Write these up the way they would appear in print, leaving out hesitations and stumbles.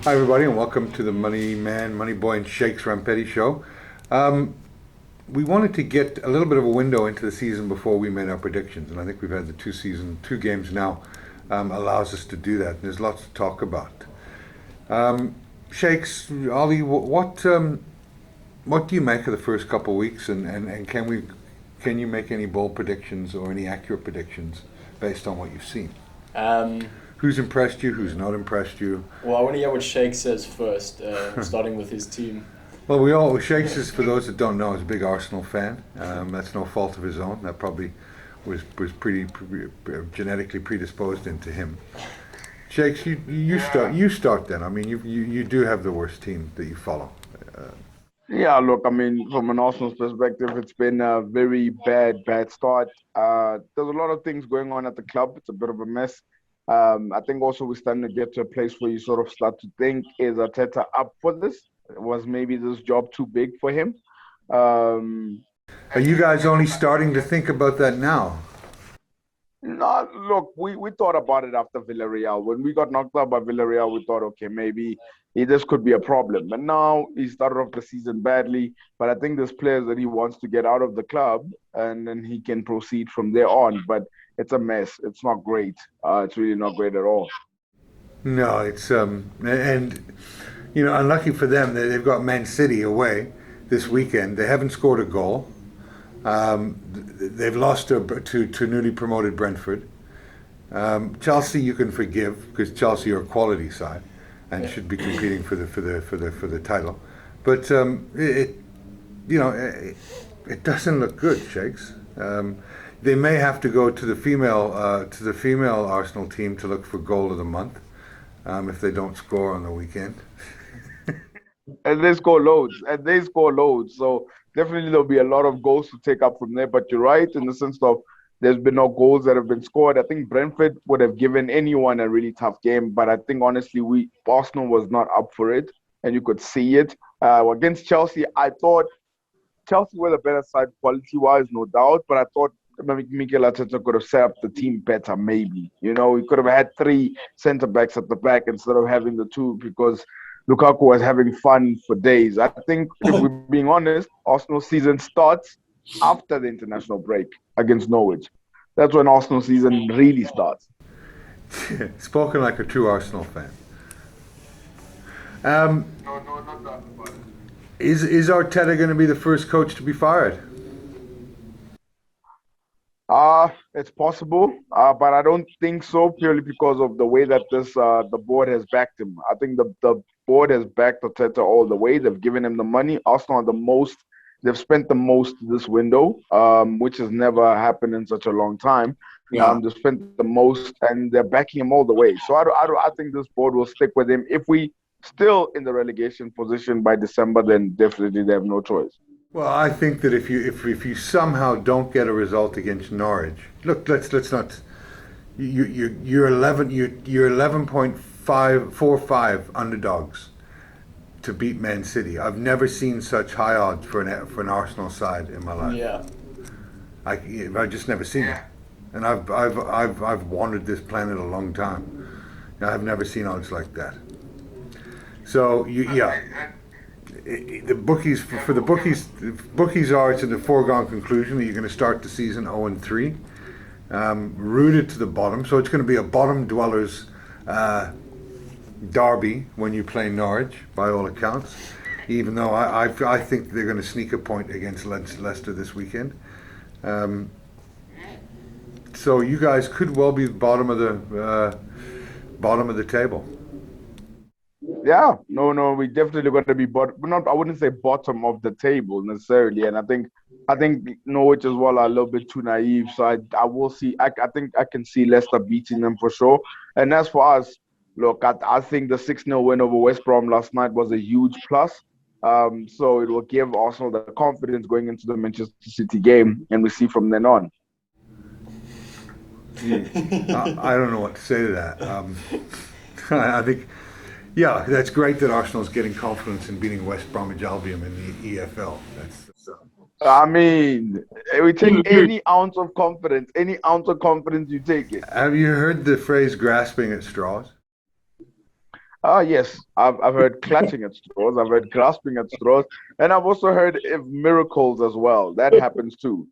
Hi, everybody, and welcome to the Money Man, Money Boy, and Shakes Rampedi show. Um, we wanted to get a little bit of a window into the season before we made our predictions, and I think we've had the two games now allows us to do that. And there's lots to talk about. Shakes, Ollie, what do you make of the first couple of weeks, and can you make any bold predictions or any accurate predictions based on what you've seen? Um, Who's impressed you? Who's not impressed you? well, I want to hear what Shake says first, starting with his team. Well, Shakes is, for those that don't know, is a big Arsenal fan. That's no fault of his own. That probably was pretty genetically predisposed into him. Shakes, you start then. I mean, you do have the worst team that you follow. Yeah, look, I mean, from an Arsenal's perspective, it's been a very bad start. There's a lot of things going on at the club. It's a bit of a mess. I think also we're starting to get to a place where you sort of start to think, is Arteta up for this? Was maybe this job too big for him? Um, Are you guys only starting to think about that now? No, look, we thought about it after Villarreal. When we got knocked out by Villarreal, we thought, okay, maybe this could be a problem. And now he started off the season badly, but I think there's players that he wants to get out of the club, and then he can proceed from there on. But it's a mess. It's not great. It's really not great at all. No, it's and unlucky for them, they've got Man City away this weekend. They haven't scored a goal. They've lost to newly promoted Brentford. Chelsea you can forgive because Chelsea are a quality side and Yeah. should be competing for the title. But it doesn't look good, Shakes. They may have to go to the female Arsenal team to look for goal of the month if they don't score on the weekend. And they score loads. And they score loads. So definitely there'll be a lot of goals to take up from there. But you're right in the sense of there's been no goals that have been scored. I think Brentford would have given anyone a really tough game. But I think honestly, Arsenal was not up for it. And you could see it. Against Chelsea, I thought Chelsea were the better side quality-wise, no doubt. But I thought Mikel Arteta could have set up the team better, maybe. You know, he could have had three centre backs at the back instead of having the two because Lukaku was having fun for days. I think, if we're being honest, Arsenal season starts after the international break against Norwich. That's when Arsenal season really starts. Spoken like a true Arsenal fan. Um, No, no, not that about it. is Arteta going to be the first coach to be fired? It's possible, but I don't think so purely because of the way that the board has backed him. I think the board has backed Arteta all the way. They've given him the money. Arsenal are the most. They've spent the most this window, which has never happened in such a long time. Yeah. They've spent the most, and they're backing him all the way. So I think this board will stick with him. If we still in the relegation position by December, then definitely they have no choice. Well, I think that if you somehow don't get a result against Norwich, look, let's not. You're 11.545 underdogs to beat Man City. I've never seen such high odds for an Arsenal side in my life. Yeah. I've just never seen it, and I've wandered this planet a long time. I've never seen odds like that. So yeah, the bookies for the bookies are it's in the foregone conclusion that you're going to start the season 0-3, rooted to the bottom. So it's going to be a bottom dwellers derby when you play Norwich, by all accounts. Even though I think they're going to sneak a point against Leicester this weekend. So you guys could well be bottom of the table. Yeah, no, we definitely going to be bottom. Not, I wouldn't say bottom of the table necessarily, and I think Norwich as well are a little bit too naive. So I will see. I think I can see Leicester beating them for sure. And as for us, look, I think the 6-0 win over West Brom last night was a huge plus. So it will give Arsenal the confidence going into the Manchester City game, and we see from then on. I don't know what to say to that. I think, yeah, that's great that Arsenal's getting confidence in beating West Bromwich Albion in the EFL. I mean, we take any ounce of confidence, you take it. Have you heard the phrase "grasping at straws"? Yes, I've heard clutching at straws, I've heard grasping at straws, and I've also heard of miracles as well. That happens too.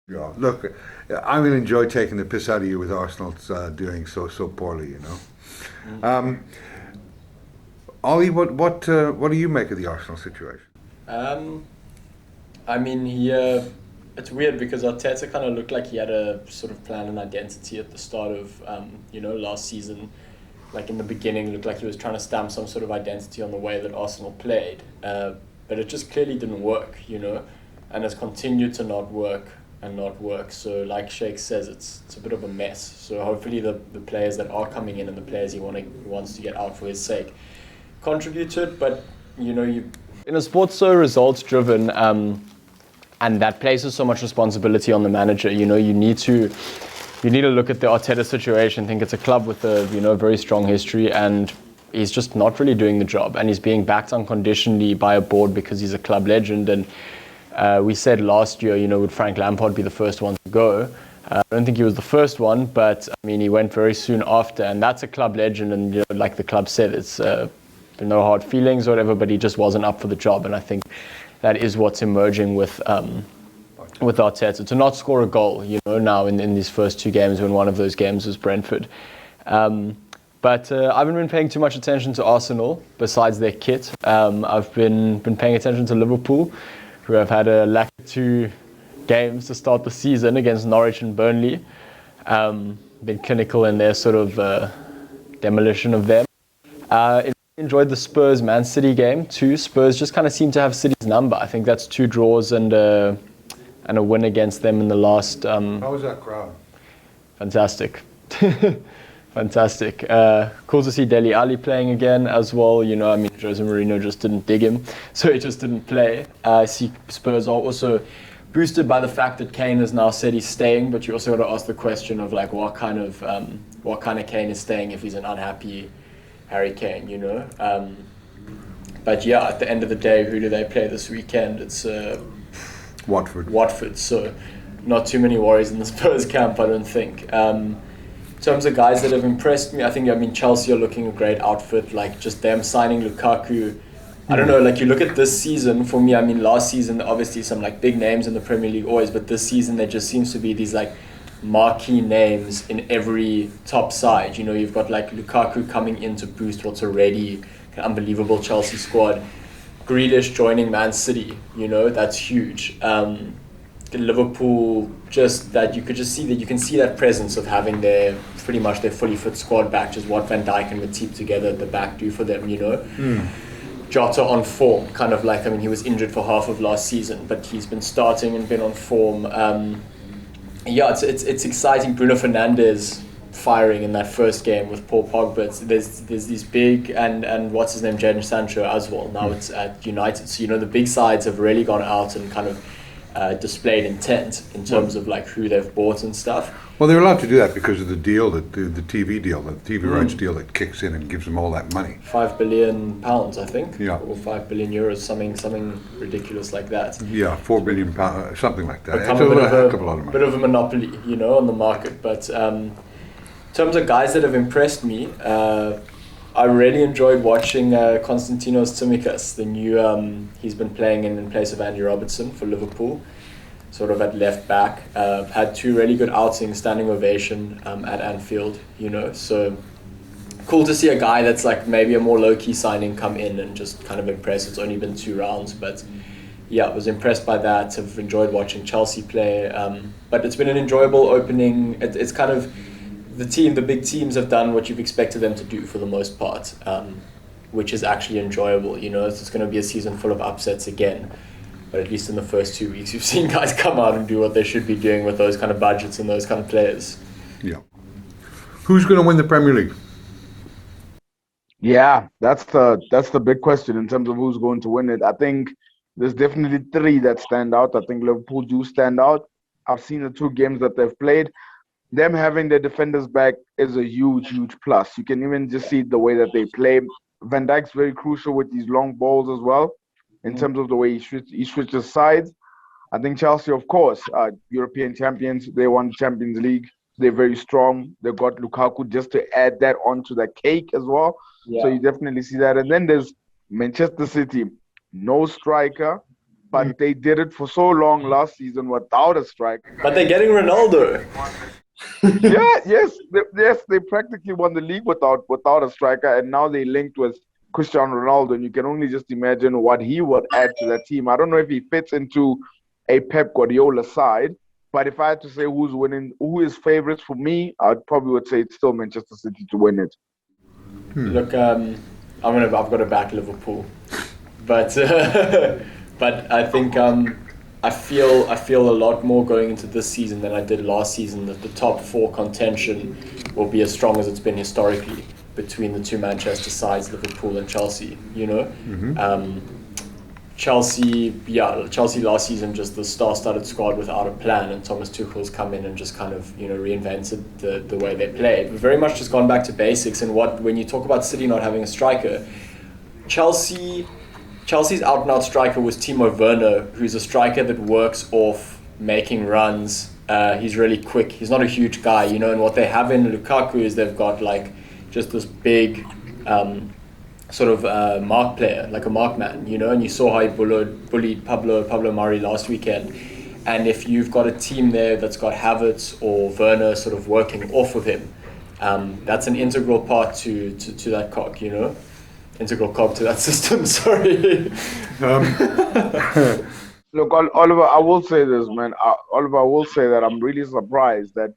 Yeah, look, I'm going to enjoy taking the piss out of you with Arsenal's doing so poorly. Um, Ollie, what do you make of the Arsenal situation? Um, I mean, it's weird because Arteta kind of looked like he had a sort of plan and identity at the start of, last season. Like in the beginning, looked like he was trying to stamp some sort of identity on the way that Arsenal played. But it just clearly didn't work, and has continued to not work and not work. So like Sheikh says, it's a bit of a mess. So hopefully the players that are coming in and the players he wants to get out for his sake contribute to it. But, you in a sport so results driven, and that places so much responsibility on the manager, you need to look at the Arteta situation, think it's a club with a very strong history, and he's just not really doing the job, and he's being backed unconditionally by a board because he's a club legend. And we said last year, would Frank Lampard be the first one to go? I don't think he was the first one, but I mean, he went very soon after, and that's a club legend. And like the club said, it's no hard feelings or whatever, but he just wasn't up for the job. And I think that is what's emerging with Arteta, to not score a goal, now in these first two games, when one of those games was Brentford. But I haven't been paying too much attention to Arsenal besides their kit. I've been paying attention to Liverpool, who have had a lack of 2 games to start the season against Norwich and Burnley. Been clinical in their sort of demolition of them. Enjoyed the Spurs Man City game too. Spurs just kind of seem to have City's number. I think that's 2 draws and a win against them in the last. How was that crowd? Fantastic. Fantastic. Cool to see Dele Alli playing again as well. I mean, Jose Mourinho just didn't dig him, so he just didn't play. I see Spurs are also boosted by the fact that Kane has now said he's staying, but you also got to ask the question of like what kind of Kane is staying if he's an unhappy Harry Kane, But yeah, at the end of the day, who do they play this weekend? It's Watford. So not too many worries in the Spurs camp, I don't think. In terms of guys that have impressed me, I mean, Chelsea are looking a great outfit. Like just them signing Lukaku. I don't know, like you look at this season, for me, I mean, last season, obviously some like big names in the Premier League always, but this season there just seems to be these like marquee names in every top side. You've got like Lukaku coming in to boost what's already an unbelievable Chelsea squad. Grealish joining Man City, that's huge. Liverpool, just that you can see that presence of having pretty much their fully fit squad back, just what Van Dijk and Matip together at the back do for them, Jota on form, kind of like, I mean, he was injured for half of last season, but he's been starting and been on form. It's exciting. Bruno Fernandez firing in that first game with Paul Pogba. There's these big and what's his name, Jadon Sancho as well. Now it's at United. So the big sides have really gone out and kind of displayed intent in terms of like who they've bought and stuff. Well, they're allowed to do that because of the deal, the TV deal, the TV rights deal that kicks in and gives them all that money. £5 billion, I think. Yeah. Or €5 billion, something ridiculous like that. Yeah, £4 billion, something like that. Become It's a heck of a lot of money. bit of a monopoly, on the market. But in terms of guys that have impressed me, I really enjoyed watching Konstantinos Tsimikas, the new, he's been playing in place of Andy Robertson for Liverpool, sort of at left back. Had 2 really good outings, standing ovation at Anfield, so cool to see a guy that's like maybe a more low-key signing come in and just kind of impress. It's only been 2 rounds, but yeah, I was impressed by that. I've enjoyed watching Chelsea play, but it's been an enjoyable opening. It's kind of the big teams have done what you've expected them to do for the most part, which is actually enjoyable. It's going to be a season full of upsets again, but at least in the first 2 weeks, you've seen guys come out and do what they should be doing with those kind of budgets and those kind of players. Yeah. Who's going to win the Premier League? Yeah, that's the big question in terms of who's going to win it. I think there's definitely 3 that stand out. I think Liverpool do stand out. I've seen the 2 games that they've played. Them having their defenders back is a huge plus. You can even just see the way that they play. Van Dijk's very crucial with these long balls as well, in terms of the way he switches sides. I think Chelsea, of course, are European champions. They won the Champions League. They're very strong. They've got Lukaku just to add that onto the cake as well. So Yeah. you definitely see that. And then there's Manchester City, no striker, but they did it for so long last season without a striker. But they're getting Ronaldo. Yeah, yes, they practically won the league without a striker, and now they linked with Cristiano Ronaldo, and you can only just imagine what he would add to that team. I don't know if he fits into a Pep Guardiola side, but if I had to say who's winning, who is favorites for me, I probably would say it's still Manchester City to win it. Look, I've got to back Liverpool, but but I think I feel a lot more going into this season than I did last season. That the top four contention will be as strong as it's been historically between the two Manchester sides, Liverpool and Chelsea. You know, Chelsea last season, just the star-studded squad without a plan, and Thomas Tuchel's come in and just kind of, you know, reinvented the way they played. But very much just gone back to basics. And when you talk about City not having a striker, Chelsea's out-and-out striker was Timo Werner, who's a striker that works off making runs. He's really quick. He's not a huge guy, you know. And what they have in Lukaku is they've got like just this big mark player, like a mark man, you know, and you saw how he bullied Pablo Mari last weekend. And if you've got a team there that's got Havertz or Werner sort of working off of him, that's an integral part to that cog, you know, integral cog to that system. Sorry. Look, Oliver, I will say this, man. Oliver, I will say that I'm really surprised that.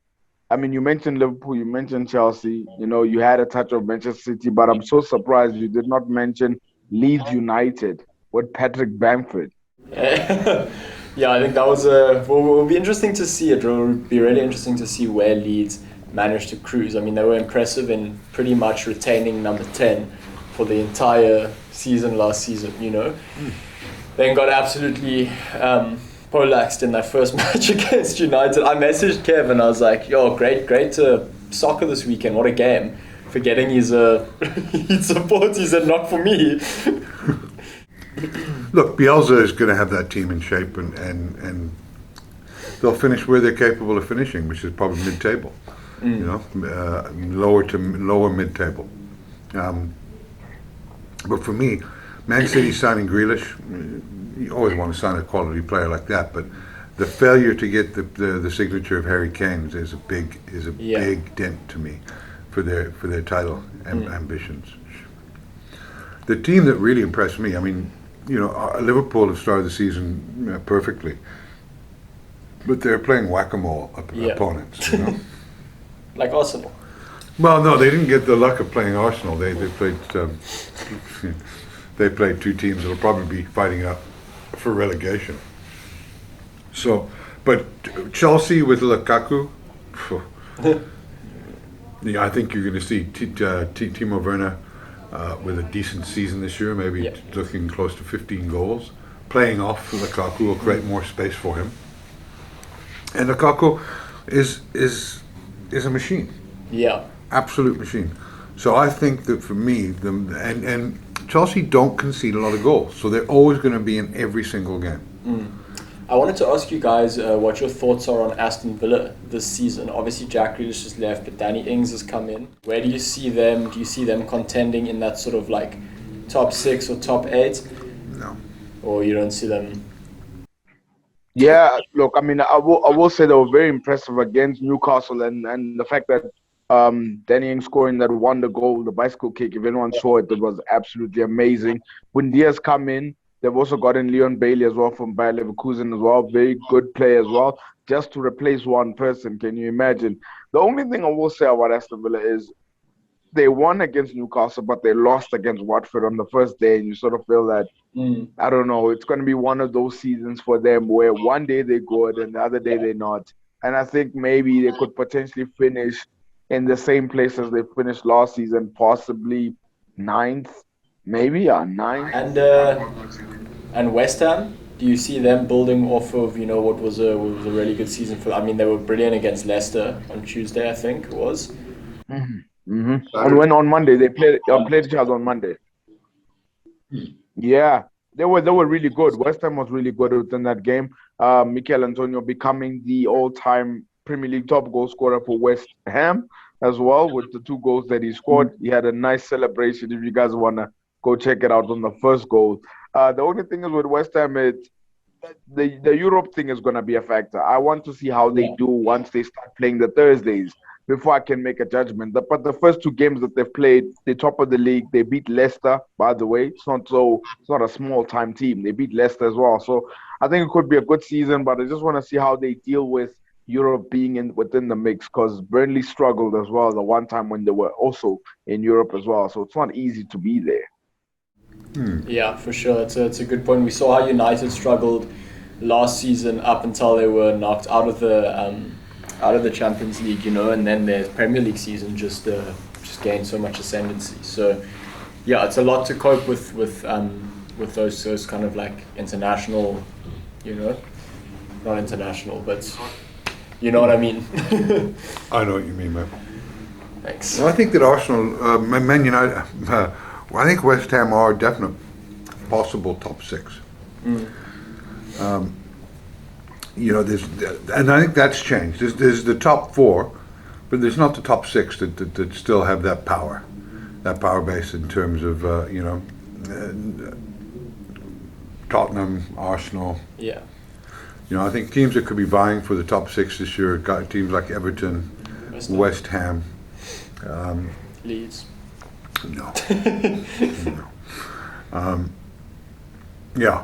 I mean, you mentioned Liverpool, you mentioned Chelsea, you know, you had a touch of Manchester City, but I'm so surprised you did not mention Leeds United with Patrick Bamford. Yeah, I think that was will be interesting to see. It will be really interesting to see where Leeds managed to cruise. I mean, they were impressive in pretty much retaining number 10 for the entire season last season, you know. Then got absolutely poleaxed in that first match against United. I messaged Kev and I was like, yo, great soccer this weekend, what a game. Forgetting he's a Leeds supporter, he said, not for me. Look, Bielsa is going to have that team in shape, and they'll finish where they're capable of finishing, which is probably mid-table, you know, lower mid-table. But for me, Man City signing Grealish, you always want to sign a quality player like that, but the failure to get the signature of Harry Kane is a big dent to me for their title ambitions. The team that really impressed me, I mean, you know, Liverpool have started the season perfectly, but they're playing whack-a-mole opponents, you know. Like Arsenal. Well, no, they didn't get the luck of playing Arsenal. They played they played two teams that'll probably be fighting up for relegation. So, but Chelsea with Lukaku, yeah, I think you're going to see Timo Werner with a decent season this year, maybe looking close to 15 goals. Playing off Lukaku will create more space for him. And Lukaku is a machine. Yeah. Absolute machine. So I think that for me, and Chelsea don't concede a lot of goals, so they're always going to be in every single game. I wanted to ask you guys what your thoughts are on Aston Villa this season. Obviously, Jack Grealish has left, but Danny Ings has come in. Where do you see them? Do you see them contending in that sort of like top 6 or top 8? No. Or you don't see them? Yeah, look, I mean, I will say they were very impressive against Newcastle, and the fact that Danny Ings scoring that wonder goal, the bicycle kick, if anyone saw it, that was absolutely amazing. When Diaz come in, they've also got in Leon Bailey as well from Bayer Leverkusen as well, very good player as well, just to replace one person. Can you imagine? The only thing I will say about Aston Villa is they won against Newcastle, but they lost against Watford on the first day, and you sort of feel that, I don't know, it's going to be one of those seasons for them where one day they're good and the other day they're not. And I think maybe they could potentially finish in the same place as they finished last season, possibly 9th, maybe, yeah, 9th. And West Ham, do you see them building off of, you know, what was a really good season for? I mean, they were brilliant against Leicester on Tuesday, I think it was. And when on Monday they played each other on Monday. Yeah, they were really good. West Ham was really good within that game. Mikel Antonio becoming the all-time Premier League top goal scorer for West Ham. as well with the 2 goals that he scored. He had a nice celebration. If you guys want to go check it out on the first goal. The only thing is with West Ham, the Europe thing is going to be a factor. I want to see how they do once they start playing the Thursdays before I can make a judgment. But the first 2 games that they've played, the top of the league, they beat Leicester, by the way. It's not a small time team. They beat Leicester as well. So I think it could be a good season, but I just want to see how they deal with Europe being within the mix, because Burnley struggled as well the one time when they were also in Europe as well. So it's not easy to be there. Yeah, for sure. It's a good point. We saw how United struggled last season up until they were knocked out of the Champions League, and then their Premier League season just gained so much ascendancy. So yeah, it's a lot to cope with those kind of like international, not international, but you know what I mean. I know what you mean, man. Thanks. Well, I think that Arsenal, Man United, I think West Ham are definite possible top 6. And I think that's changed. There's the top 4, but there's not the top 6 that still have that power base in terms of Tottenham, Arsenal. Yeah. I think teams that could be vying for the top 6 this year got teams like Everton, West Ham. Leeds. No. Yeah.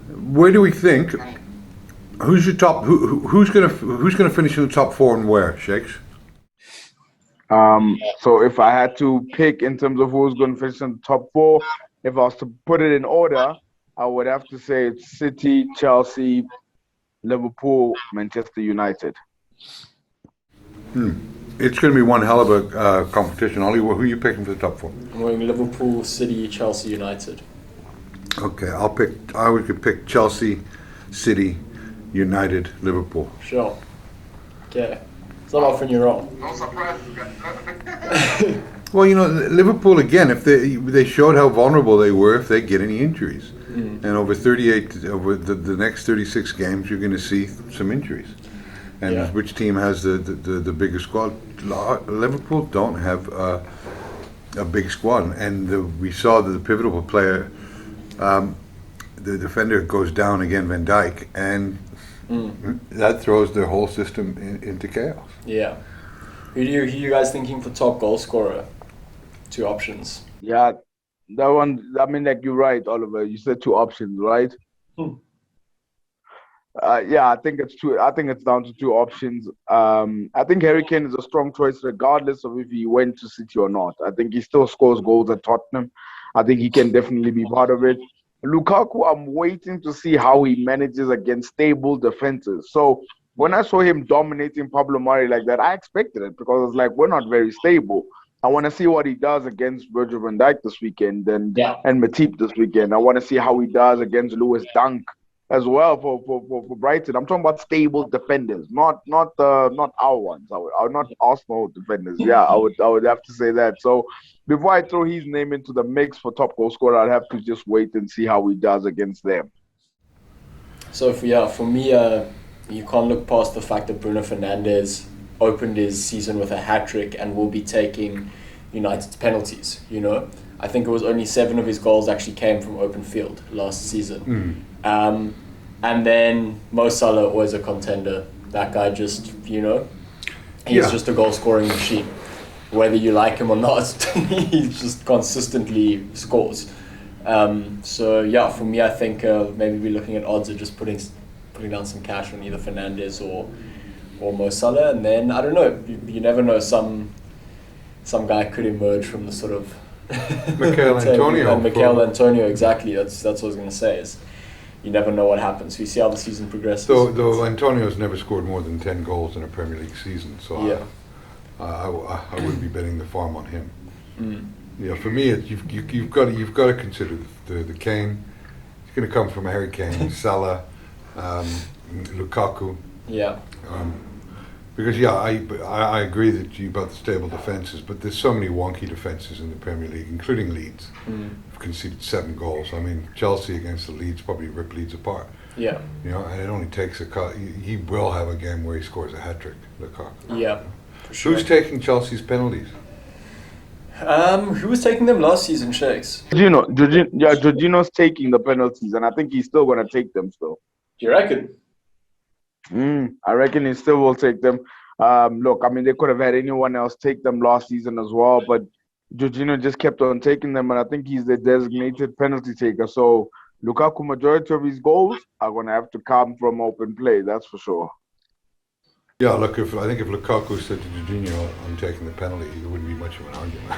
Where do we think? Who's your top? Who's gonna finish in the top 4 and where? Shakes. So if I had to pick in terms of who's going to finish in the top 4, if I was to put it in order, I would have to say it's City, Chelsea, Liverpool, Manchester United. It's going to be one hell of a competition. Ollie, who are you picking for the top 4? I'm going Liverpool, City, Chelsea, United. Okay, I would pick Chelsea, City, United, Liverpool. Sure. Okay. It's not often you're wrong. No surprises, guys. Well, Liverpool again. If they showed how vulnerable they were if they get any injuries, and over the next 36 games, you're going to see some injuries. And which team has the bigger squad? Liverpool don't have a big squad, and we saw that the pivotal player, the defender, goes down again, Van Dijk, and that throws their whole system into chaos. Yeah. Who are you guys thinking for top goal scorer? 2 options. Yeah, that one. I mean, like you're right, Oliver. You said 2 options, right? I think it's 2. I think it's down to 2 options. I think Harry Kane is a strong choice, regardless of if he went to City or not. I think he still scores goals at Tottenham. I think he can definitely be part of it. Lukaku, I'm waiting to see how he manages against stable defenses. So when I saw him dominating Pablo Mari like that, I expected it, because it's like, we're not very stable. I want to see what he does against Virgil van Dijk this weekend and Matip this weekend. I want to see how he does against Lewis Dunk as well for Brighton. I'm talking about stable defenders, not our ones. Not Arsenal defenders. Yeah, I would have to say that. So before I throw his name into the mix for top goal scorer, I'd have to just wait and see how he does against them. So for me, you can't look past the fact that Bruno Fernandez opened his season with a hat-trick and will be taking United's penalties. I think it was only 7 of his goals actually came from open field last season. And then Mo Salah, always a contender. That guy just, he's just a goal-scoring machine. Whether you like him or not, he just consistently scores. For me, I think maybe we're looking at odds of just putting down some cash on either Fernandez or Mo Salah, and then I don't know. You never know. Some guy could emerge from the sort of Mikel Antonio. Mikel Antonio, exactly. That's what I was going to say. Is you never know what happens. We see how the season progresses. Though Antonio's never scored more than 10 goals in a Premier League season, so I wouldn't be betting the farm on him. For me, you've got to consider the Kane. It's going to come from Harry Kane, Salah, Lukaku. Yeah. Because I agree that about the stable defences, but there's so many wonky defences in the Premier League, including Leeds. Have conceded 7 goals. I mean, Chelsea against the Leeds probably rip Leeds apart. Yeah. And it only takes he will have a game where he scores a hat trick. Lukaku. Yeah. For sure. Who's taking Chelsea's penalties? Who was taking them last season, Shakes? Jorginho's taking the penalties, and I think he's still going to take them still. Do you reckon? I reckon he still will take them. Look, I mean, they could have had anyone else take them last season as well, but Jorginho just kept on taking them, and I think he's the designated penalty taker. So Lukaku, majority of his goals are going to have to come from open play, that's for sure. Yeah, look, I think if Lukaku said to Jorginho, I'm taking the penalty, there wouldn't be much of an argument.